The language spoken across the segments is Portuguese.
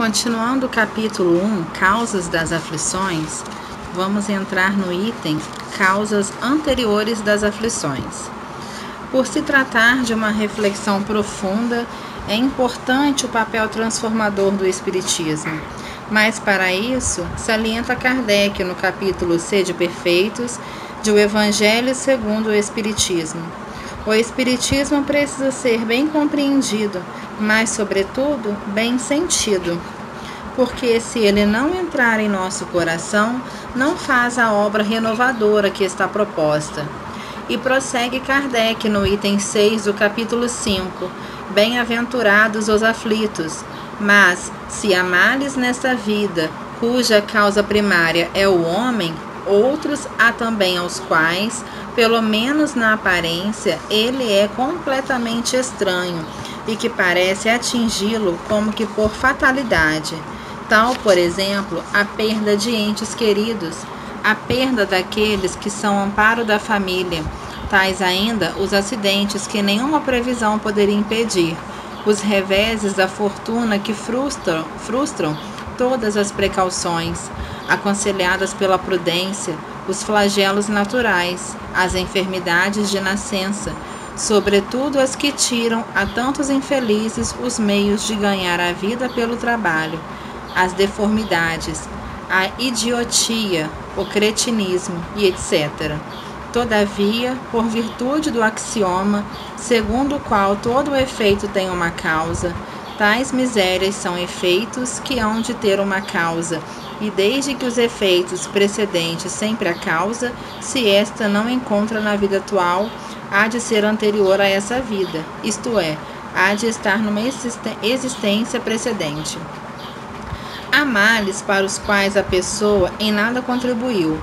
Continuando o capítulo 1, Causas das Aflições, vamos entrar no item Causas anteriores das aflições. Por se tratar de uma reflexão profunda, é importante o papel transformador do Espiritismo, mas para isso, salienta Kardec no capítulo Sede Perfeitos, de O Evangelho segundo o Espiritismo. O Espiritismo precisa ser bem compreendido, mas, sobretudo, bem sentido, porque se ele não entrar em nosso coração, não faz a obra renovadora que está proposta. E prossegue Kardec no item 6 do capítulo 5, Bem-aventurados os aflitos, mas, se há males nesta vida, cuja causa primária é o homem, outros há também aos quais, pelo menos na aparência, ele é completamente estranho e que parece atingi-lo como que por fatalidade. Tal, por exemplo, a perda de entes queridos, a perda daqueles que são amparo da família, tais ainda os acidentes que nenhuma previsão poderia impedir, os reveses da fortuna que frustram todas as precauções, aconselhadas pela prudência, os flagelos naturais, as enfermidades de nascença, sobretudo as que tiram a tantos infelizes os meios de ganhar a vida pelo trabalho, as deformidades, a idiotia, o cretinismo e etc. Todavia, por virtude do axioma, segundo o qual todo efeito tem uma causa, tais misérias são efeitos que hão de ter uma causa, e desde que os efeitos precedentes sempre a causa, se esta não encontra na vida atual, há de ser anterior a essa vida, isto é, há de estar numa existência precedente. Há males para os quais a pessoa em nada contribuiu.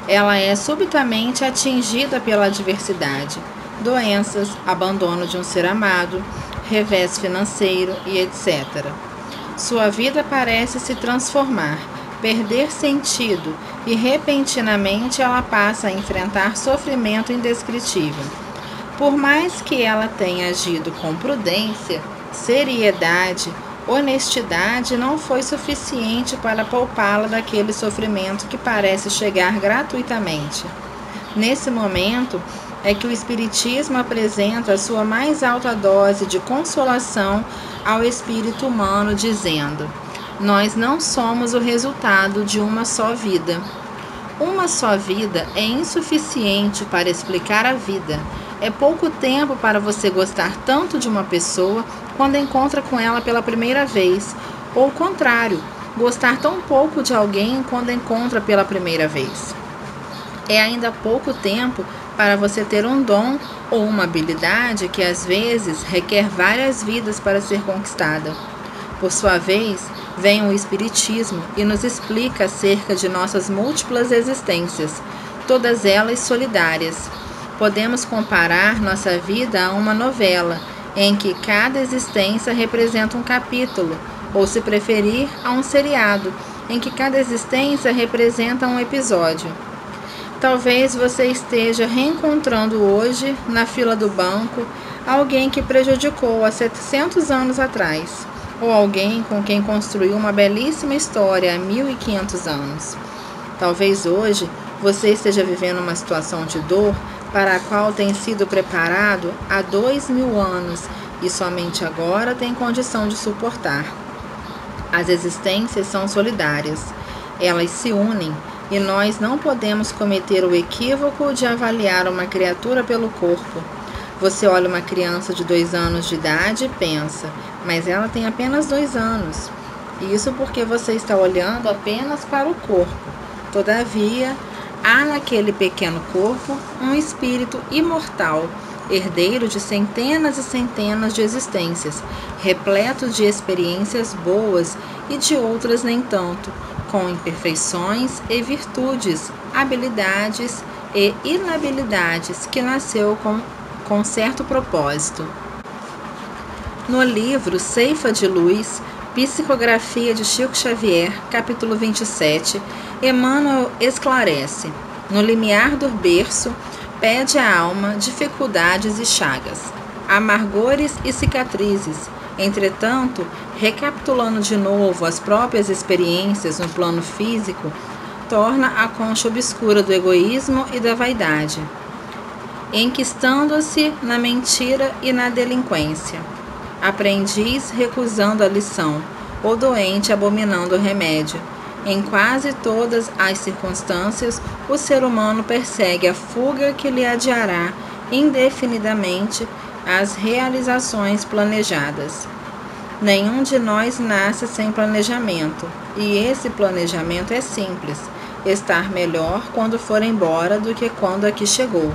Ela é subitamente atingida pela adversidade, doenças, abandono de um ser amado, revés financeiro e etc. Sua vida parece se transformar, perder sentido e repentinamente ela passa a enfrentar sofrimento indescritível. Por mais que ela tenha agido com prudência, seriedade, honestidade, não foi suficiente para poupá-la daquele sofrimento que parece chegar gratuitamente. Nesse momento é que o Espiritismo apresenta a sua mais alta dose de consolação ao espírito humano, dizendo: nós não somos o resultado de uma só vida. Uma só vida é insuficiente para explicar a vida. É pouco tempo para você gostar tanto de uma pessoa quando encontra com ela pela primeira vez, ou o contrário, gostar tão pouco de alguém quando encontra pela primeira vez. É ainda pouco tempo para você ter um dom ou uma habilidade que às vezes requer várias vidas para ser conquistada. Por sua vez, vem o Espiritismo e nos explica acerca de nossas múltiplas existências, todas elas solidárias. Podemos comparar nossa vida a uma novela, em que cada existência representa um capítulo, ou, se preferir, a um seriado, em que cada existência representa um episódio. Talvez você esteja reencontrando hoje, na fila do banco, alguém que prejudicou há 700 anos atrás, ou alguém com quem construiu uma belíssima história há 1500 anos. Talvez hoje você esteja vivendo uma situação de dor para a qual tem sido preparado há 2000 anos e somente agora tem condição de suportar. As existências são solidárias, elas se unem e nós não podemos cometer o equívoco de avaliar uma criatura pelo corpo. Você olha uma criança de 2 anos de idade e pensa, mas ela tem apenas 2 anos. Isso porque você está olhando apenas para o corpo. Todavia, há naquele pequeno corpo um espírito imortal, herdeiro de centenas e centenas de existências, repleto de experiências boas e de outras nem tanto, com imperfeições e virtudes, habilidades e inabilidades, que nasceu com certo propósito. No livro Ceifa de Luz, Psicografia de Chico Xavier, capítulo 27, Emmanuel esclarece: no limiar do berço, pede à alma dificuldades e chagas, amargores e cicatrizes, Entretanto, recapitulando de novo as próprias experiências no plano físico, torna a concha obscura do egoísmo e da vaidade, enquistando-se na mentira e na delinquência. Aprendiz recusando a lição, ou doente abominando o remédio. Em quase todas as circunstâncias, o ser humano persegue a fuga que lhe adiará indefinidamente as realizações planejadas. Nenhum de nós nasce sem planejamento, e esse planejamento é simples: estar melhor quando for embora do que quando aqui chegou.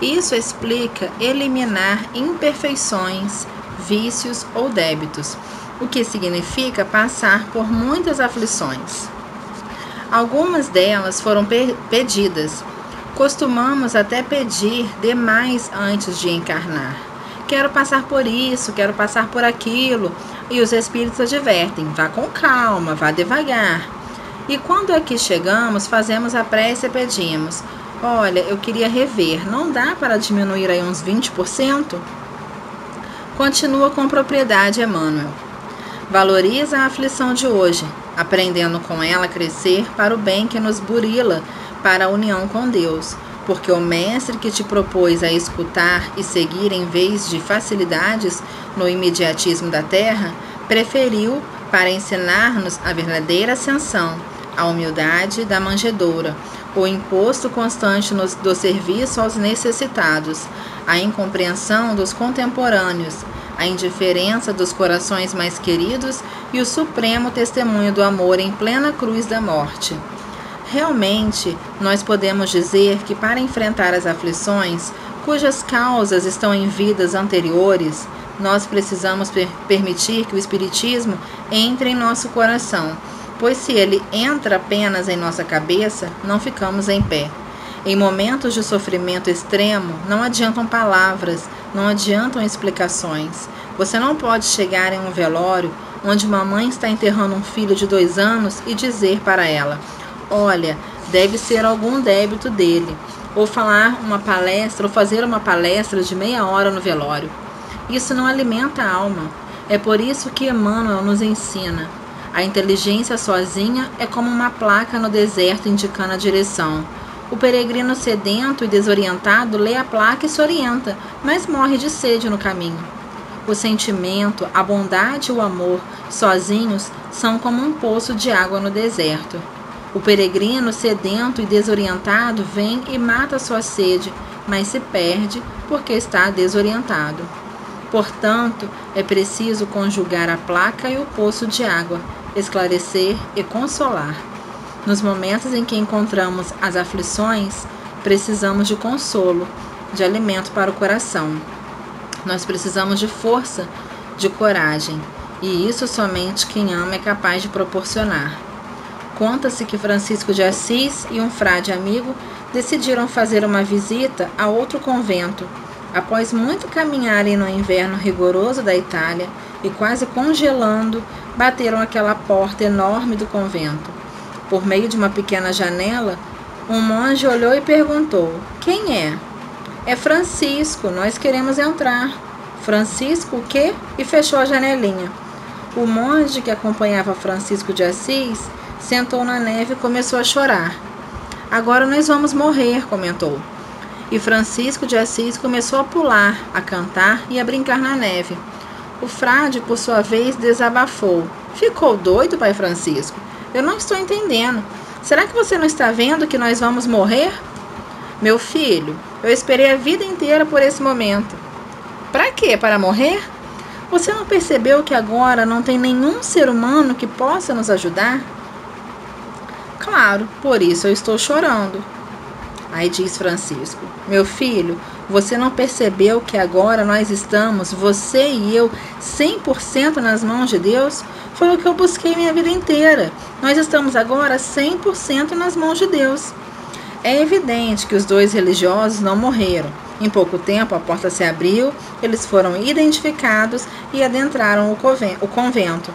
Isso explica eliminar imperfeições, vícios ou débitos, o que significa passar por muitas aflições. Algumas delas foram pedidas. Costumamos até pedir demais antes de encarnar. Quero passar por isso, quero passar por aquilo. E os espíritos advertem: vá com calma, vá devagar. E quando aqui chegamos, fazemos a prece e pedimos: olha, eu queria rever, não dá para diminuir aí uns 20%? Continua com propriedade, Emmanuel. Valoriza a aflição de hoje, aprendendo com ela a crescer para o bem que nos burila para a união com Deus, porque o mestre que te propôs a escutar e seguir em vez de facilidades no imediatismo da terra, preferiu para ensinar-nos a verdadeira ascensão, a humildade da manjedoura, o imposto constante do serviço aos necessitados, a incompreensão dos contemporâneos, a indiferença dos corações mais queridos e o supremo testemunho do amor em plena cruz da morte. Realmente, nós podemos dizer que para enfrentar as aflições, cujas causas estão em vidas anteriores, nós precisamos permitir que o Espiritismo entre em nosso coração, pois se ele entra apenas em nossa cabeça, não ficamos em pé. Em momentos de sofrimento extremo, não adiantam palavras, não adiantam explicações. Você não pode chegar em um velório onde uma mãe está enterrando um filho de 2 anos e dizer para ela: olha, deve ser algum débito dele. Ou falar uma palestra, ou fazer uma palestra de meia hora no velório. Isso não alimenta a alma. É por isso que Emmanuel nos ensina: a inteligência sozinha é como uma placa no deserto indicando a direção. O peregrino sedento e desorientado lê a placa e se orienta, mas morre de sede no caminho. O sentimento, a bondade e o amor, sozinhos, são como um poço de água no deserto. O peregrino sedento e desorientado vem e mata sua sede, mas se perde porque está desorientado. Portanto, é preciso conjugar a placa e o poço de água, esclarecer e consolar. Nos momentos em que encontramos as aflições, precisamos de consolo, de alimento para o coração. Nós precisamos de força, de coragem, e isso somente quem ama é capaz de proporcionar. Conta-se que Francisco de Assis e um frade amigo decidiram fazer uma visita a outro convento. Após muito caminharem no inverno rigoroso da Itália e quase congelando, bateram aquela porta enorme do convento. Por meio de uma pequena janela, um monge olhou e perguntou: quem é? É Francisco, nós queremos entrar. Francisco o quê? E fechou a janelinha. O monge que acompanhava Francisco de Assis sentou na neve e começou a chorar. Agora nós vamos morrer, comentou. E Francisco de Assis começou a pular, a cantar e a brincar na neve. O frade, por sua vez, desabafou. Ficou doido, pai Francisco? Eu não estou entendendo. Será que você não está vendo que nós vamos morrer? Meu filho, eu esperei a vida inteira por esse momento. Para quê? Para morrer? Você não percebeu que agora não tem nenhum ser humano que possa nos ajudar? Claro, por isso eu estou chorando. Aí diz Francisco: meu filho, você não percebeu que agora nós estamos, você e eu, 100% nas mãos de Deus? Foi o que eu busquei minha vida inteira. Nós estamos agora 100% nas mãos de Deus. É evidente que os 2 religiosos não morreram. Em pouco tempo a porta se abriu, eles foram identificados e adentraram o convento.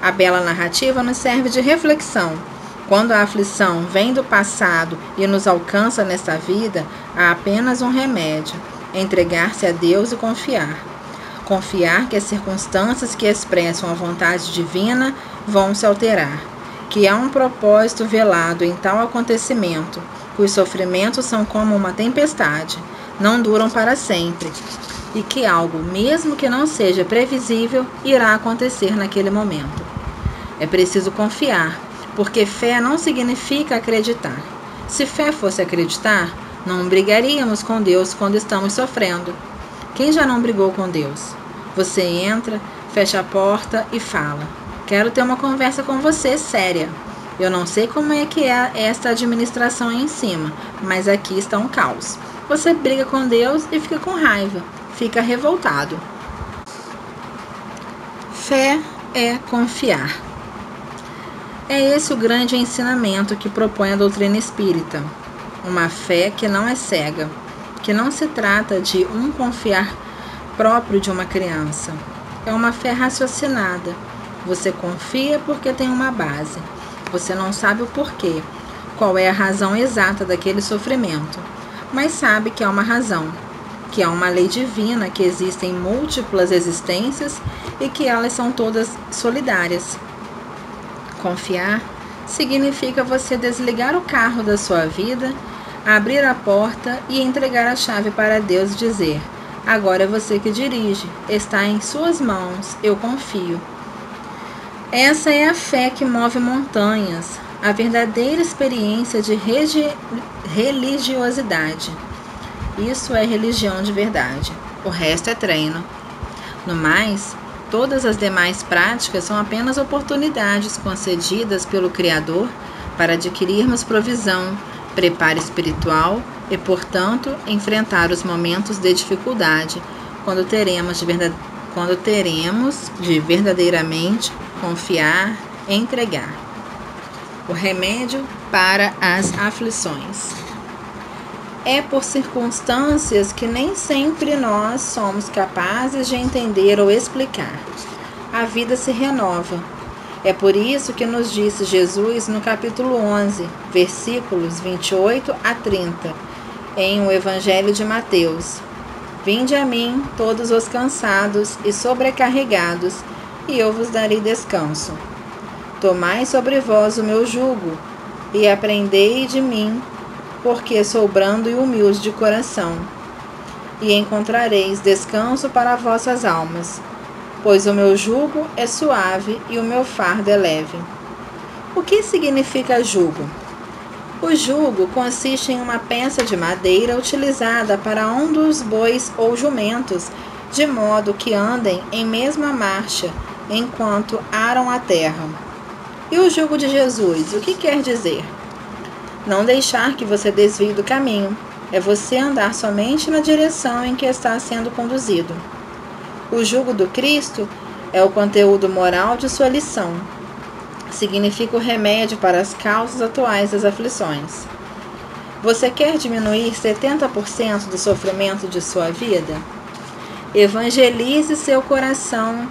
A bela narrativa nos serve de reflexão. Quando a aflição vem do passado e nos alcança nesta vida, há apenas um remédio: entregar-se a Deus e confiar. Confiar que as circunstâncias que expressam a vontade divina vão se alterar, que há um propósito velado em tal acontecimento, que os sofrimentos são como uma tempestade, não duram para sempre, e que algo, mesmo que não seja previsível, irá acontecer naquele momento. É preciso confiar, porque fé não significa acreditar. Se fé fosse acreditar, não brigaríamos com Deus quando estamos sofrendo. Quem já não brigou com Deus? Você entra, fecha a porta e fala: quero ter uma conversa com você séria. Eu não sei como é que é esta administração aí em cima, mas aqui está um caos. Você briga com Deus e fica com raiva, fica revoltado. Fé é confiar. É esse o grande ensinamento que propõe a doutrina espírita. Uma fé que não é cega, que não se trata de um confiar próprio de uma criança. É uma fé raciocinada. Você confia porque tem uma base. Você não sabe o porquê, qual é a razão exata daquele sofrimento, mas sabe que há uma razão, que há uma lei divina, que existem múltiplas existências e que elas são todas solidárias. Confiar significa você desligar o carro da sua vida, abrir a porta e entregar a chave para Deus e dizer: agora é você que dirige, está em suas mãos, eu confio. Essa é a fé que move montanhas, a verdadeira experiência de religiosidade. Isso é religião de verdade, o resto é treino. No mais, todas as demais práticas são apenas oportunidades concedidas pelo Criador para adquirirmos provisão, preparo espiritual e, portanto, enfrentar os momentos de dificuldade quando teremos de verdadeiramente confiar e entregar. O remédio para as aflições. É por circunstâncias que nem sempre nós somos capazes de entender ou explicar. A vida se renova. É por isso que nos disse Jesus no capítulo 11, versículos 28 a 30, em o Evangelho de Mateus: vinde a mim, todos os cansados e sobrecarregados, e eu vos darei descanso. Tomai sobre vós o meu jugo, e aprendei de mim, porque sou brando e humilde de coração, e encontrareis descanso para vossas almas, pois o meu jugo é suave e o meu fardo é leve. O que significa jugo? O jugo consiste em uma peça de madeira utilizada para um dos bois ou jumentos, de modo que andem em mesma marcha, enquanto aram a terra. E o jugo de Jesus, o que quer dizer? Não deixar que você desvie do caminho, é você andar somente na direção em que está sendo conduzido. O jugo do Cristo é o conteúdo moral de sua lição. Significa o remédio para as causas atuais das aflições. Você quer diminuir 70% do sofrimento de sua vida? Evangelize seu coração.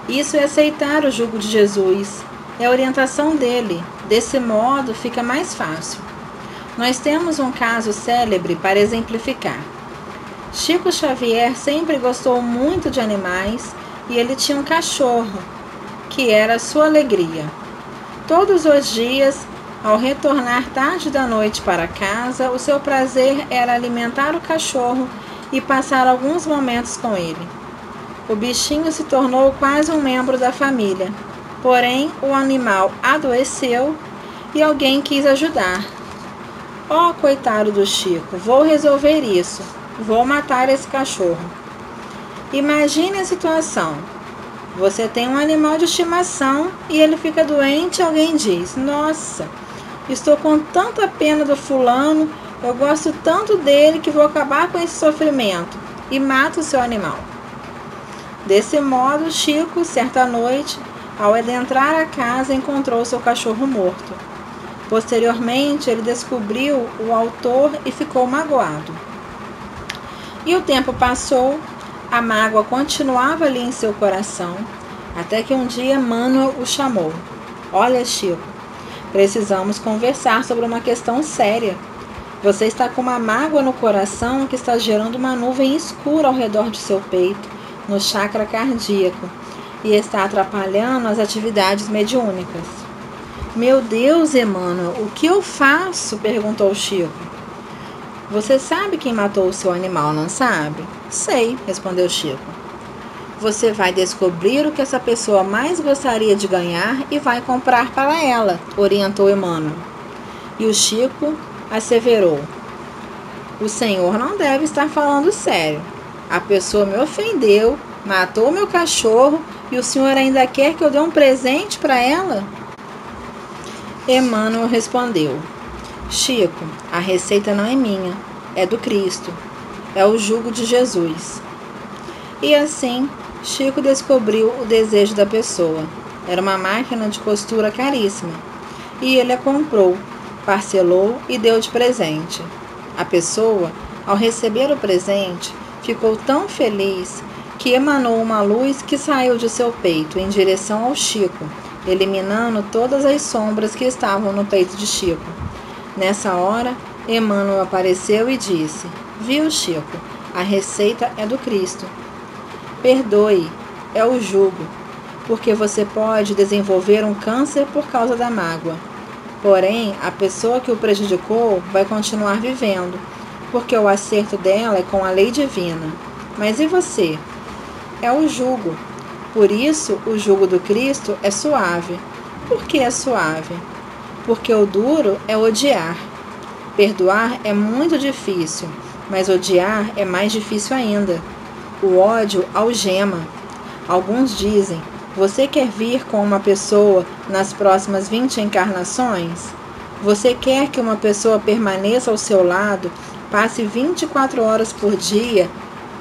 Isso é aceitar o jugo de Jesus, é a orientação dele. Desse modo fica mais fácil. Nós temos um caso célebre para exemplificar. Chico Xavier sempre gostou muito de animais e ele tinha um cachorro, que era sua alegria. Todos os dias, ao retornar tarde da noite para casa, o seu prazer era alimentar o cachorro e passar alguns momentos com ele. O bichinho se tornou quase um membro da família, porém o animal adoeceu e alguém quis ajudar. Oh, coitado do Chico, vou resolver isso, vou matar esse cachorro. Imagine a situação. Você tem um animal de estimação e ele fica doente e alguém diz: nossa, estou com tanta pena do fulano, eu gosto tanto dele que vou acabar com esse sofrimento, e mata o seu animal. Desse modo, Chico, certa noite, ao adentrar a casa, encontrou seu cachorro morto. Posteriormente, ele descobriu o autor e ficou magoado. E o tempo passou, a mágoa continuava ali em seu coração, até que um dia Manuel o chamou. Olha, Chico, precisamos conversar sobre uma questão séria. Você está com uma mágoa no coração que está gerando uma nuvem escura ao redor de seu peito, no chakra cardíaco e está atrapalhando as atividades mediúnicas. Meu Deus, Emmanuel, o que eu faço? Perguntou Chico. Você sabe quem matou o seu animal, não sabe? Sei, respondeu Chico. Você vai descobrir o que essa pessoa mais gostaria de ganhar e vai comprar para ela, orientou Emmanuel. E o Chico asseverou: o senhor não deve estar falando sério. A pessoa me ofendeu, matou meu cachorro e o senhor ainda quer que eu dê um presente para ela? Emmanuel respondeu: Chico, a receita não é minha, é do Cristo. É o jugo de Jesus. E assim, Chico descobriu o desejo da pessoa. Era uma máquina de costura caríssima. E ele a comprou, parcelou e deu de presente. A pessoa, ao receber o presente, ficou tão feliz que emanou uma luz que saiu de seu peito em direção ao Chico, eliminando todas as sombras que estavam no peito de Chico. Nessa hora, Emmanuel apareceu e disse: Viu, Chico, a receita é do Cristo. Perdoe, é o jugo, porque você pode desenvolver um câncer por causa da mágoa. Porém, a pessoa que o prejudicou vai continuar vivendo, porque o acerto dela é com a lei divina. Mas e você? É o jugo. Por isso, o jugo do Cristo é suave. Por que é suave? Porque o duro é odiar. Perdoar é muito difícil, mas odiar é mais difícil ainda. O ódio algema. Alguns dizem: você quer vir com uma pessoa nas próximas 20 encarnações? Você quer que uma pessoa permaneça ao seu lado, passe 24 horas por dia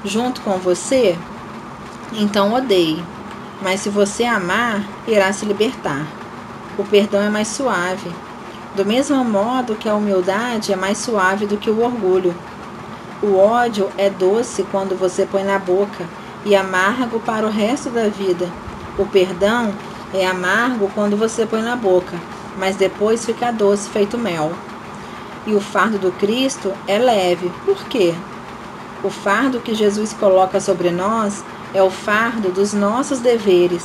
junto com você? Então odeie. Mas se você amar, irá se libertar. O perdão é mais suave. Do mesmo modo que a humildade é mais suave do que o orgulho. O ódio é doce quando você põe na boca e amargo para o resto da vida. O perdão é amargo quando você põe na boca, mas depois fica doce feito mel. E o fardo do Cristo é leve. Por quê? O fardo que Jesus coloca sobre nós é o fardo dos nossos deveres.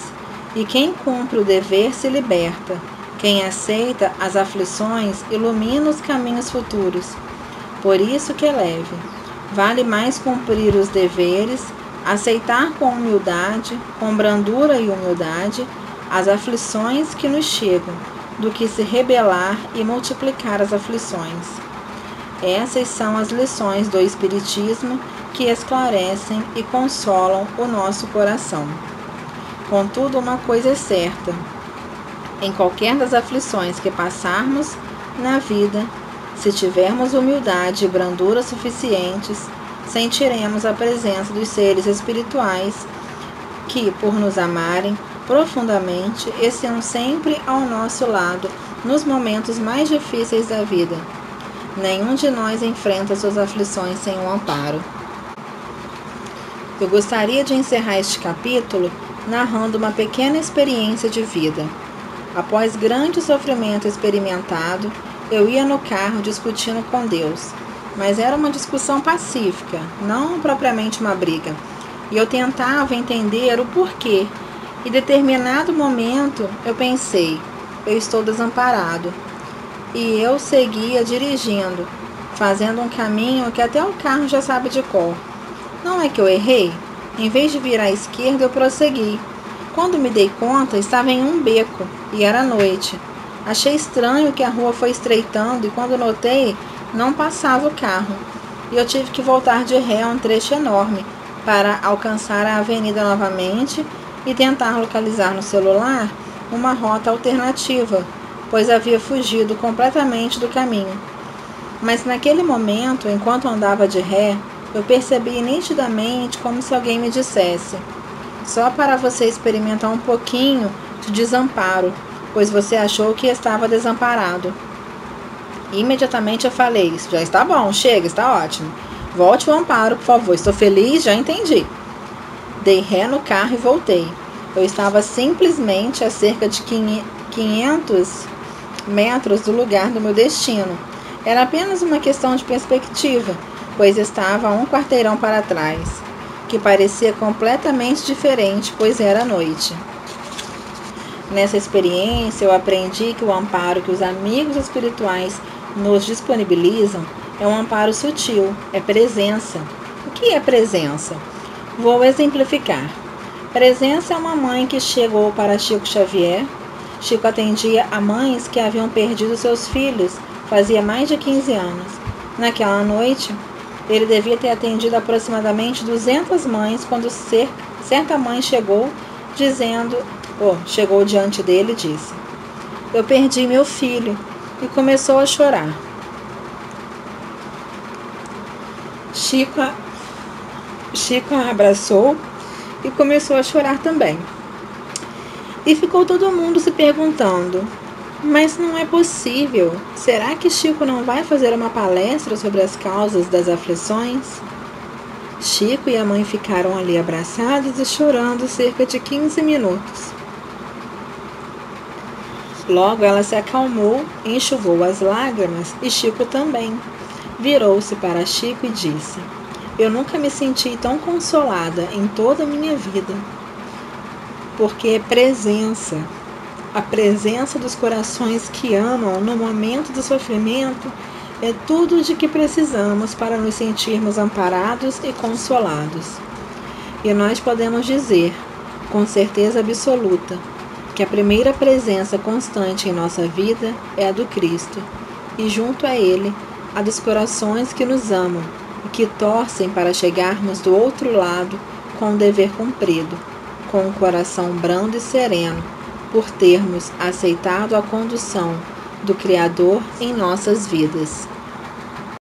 E quem cumpre o dever se liberta. Quem aceita as aflições ilumina os caminhos futuros. Por isso que é leve. Vale mais cumprir os deveres, aceitar com humildade, com brandura e humildade, as aflições que nos chegam, do que se rebelar e multiplicar as aflições. Essas são as lições do Espiritismo que esclarecem e consolam o nosso coração. Contudo, uma coisa é certa: em qualquer das aflições que passarmos na vida, se tivermos humildade e brandura suficientes, sentiremos a presença dos seres espirituais que, por nos amarem profundamente, estão sempre ao nosso lado nos momentos mais difíceis da vida. Nenhum de nós enfrenta suas aflições sem um amparo. Eu gostaria de encerrar este capítulo narrando uma pequena experiência de vida. Após grande sofrimento experimentado, eu ia no carro discutindo com Deus, mas era uma discussão pacífica, não propriamente uma briga. E eu tentava entender o porquê. Em determinado momento eu pensei: eu estou desamparado. E eu seguia dirigindo, fazendo um caminho que até o carro já sabe de cor. Não é que eu errei? Em vez de virar à esquerda, eu prossegui. Quando me dei conta, estava em um beco e era noite. Achei estranho que a rua foi estreitando e quando notei, não passava o carro. E eu tive que voltar de ré um trecho enorme para alcançar a avenida novamente e tentar localizar no celular uma rota alternativa, pois havia fugido completamente do caminho. Mas naquele momento, enquanto andava de ré, eu percebi nitidamente como se alguém me dissesse: só para você experimentar um pouquinho de desamparo, pois você achou que estava desamparado. Imediatamente eu falei: isso já está bom, chega, está ótimo. Volte o amparo, por favor, estou feliz, já entendi. Dei ré no carro e voltei. Eu estava simplesmente a cerca de 500 metros do lugar do meu destino. Era apenas uma questão de perspectiva, pois estava a um quarteirão para trás. que parecia completamente diferente, pois era noite. Nessa experiência, eu aprendi que o amparo que os amigos espirituais nos disponibilizam é um amparo sutil, é presença. O que é presença? Vou exemplificar. Presença é uma mãe que chegou para Chico Xavier. Chico atendia a mães que haviam perdido seus filhos fazia mais de 15 anos. Naquela noite, ele devia ter atendido aproximadamente 200 mães quando certa mãe chegou diante dele e disse: "Eu perdi meu filho", e começou a chorar. Chico a abraçou e começou a chorar também. E ficou todo mundo se perguntando: mas não é possível. Será que Chico não vai fazer uma palestra sobre as causas das aflições? Chico e a mãe ficaram ali abraçados e chorando cerca de 15 minutos. Logo ela se acalmou, enxugou as lágrimas e Chico também. Virou-se para Chico e disse: "Eu nunca me senti tão consolada em toda a minha vida." Porque é presença. A presença dos corações que amam no momento do sofrimento é tudo de que precisamos para nos sentirmos amparados e consolados. E nós podemos dizer, com certeza absoluta, que a primeira presença constante em nossa vida é a do Cristo, e junto a Ele, a dos corações que nos amam e que torcem para chegarmos do outro lado com o dever cumprido, com o coração brando e sereno, por termos aceitado a condução do Criador em nossas vidas.